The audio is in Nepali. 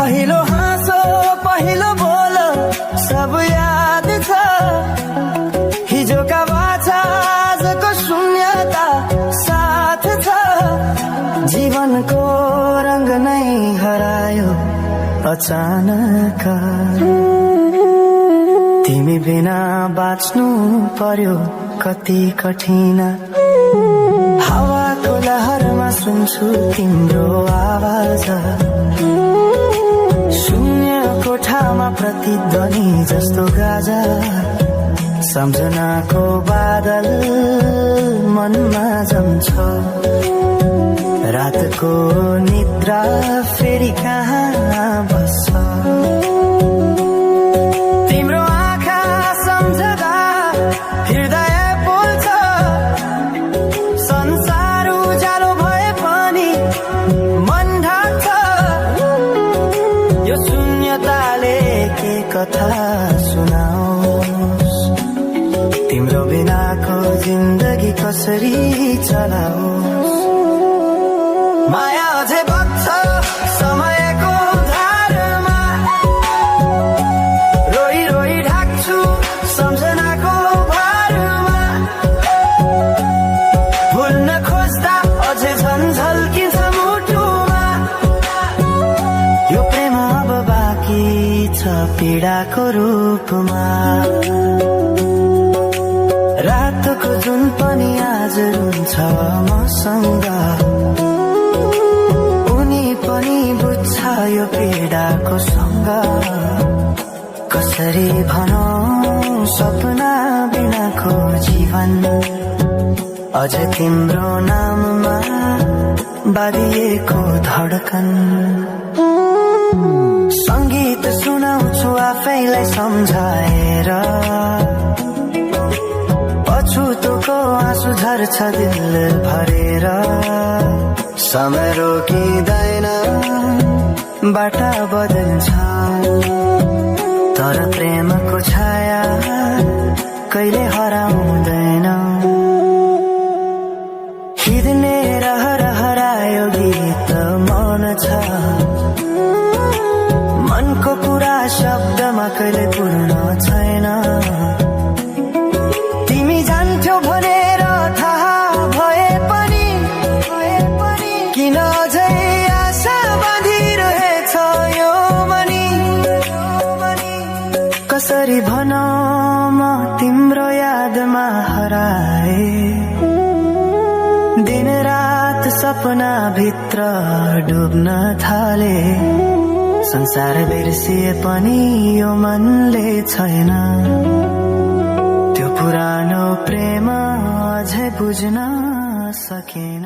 पहिलो हाँसो पहिलो बोलो सब याद छ, हिजोका बाछा आजको शून्यता साथ छ। जीवनको रंग नै हरायो अचानक, तिमी बिना बाँच्नु पर्यो कति कठिन। हावाको लहरमा सुन्छु तिम्रो आवाज, शून्य कोठामा प्रतिध्वनि जस्तो गाजा। सम्झनाको बादल मनमा जम्छ, रातको निद्रा फेरि कहाँ बस्छ। तिम्रो आँखा सम्झदा हृदय बोल्छ, संसार उज्यालो भए पनि मन ढाक्छ। यो शून्यताले के कथा सुनाओस्, तिम्रो बिनाको जिन्दगी कसरी चलाओस्। माया अझै बग्छ समयको धारमा, रोई रोई ढाक्छु सम्झनाको भारमा। भुल्न खोज्दा अझै झल्किन्छ मुटुमा, यो प्रेम अब बाँकी छ पीडाको रूपमा। रातको जुन पनि आज रुन्छ मसँग, उनी पनि बुझ्छ यो पीडाको सँग। कसरी भनौं सपना बिनाको जीवन, अझ तिम्रो नाममा बाँधिएको धडकन। संगीत सुनाउँछु आफैलाई सम्झाएर, पछुतोको आँसु झर्छ दिल भरेर। समय रोकिँदैन बाटा बदल्छ, तर प्रेमको छाया कहिले हराउँदैन। हिँड्ने रहर हरायो गीत मन छ, मनको कुरा शब्दमा कहिले पूर्ण छैन। तिमी जान्थ्यौ भनेर थाहा भए पनि किन अझै आशा बाँधिरहेछ यो मनी। कसरी भनौं म तिम्रो यादमा हराए, दिन रात सपना भित्र डुब्न थाले। संसार बिर्सिए पनि यो मनले छैन, त्यो पुरानो प्रेम अझै बुझ्न सकेन।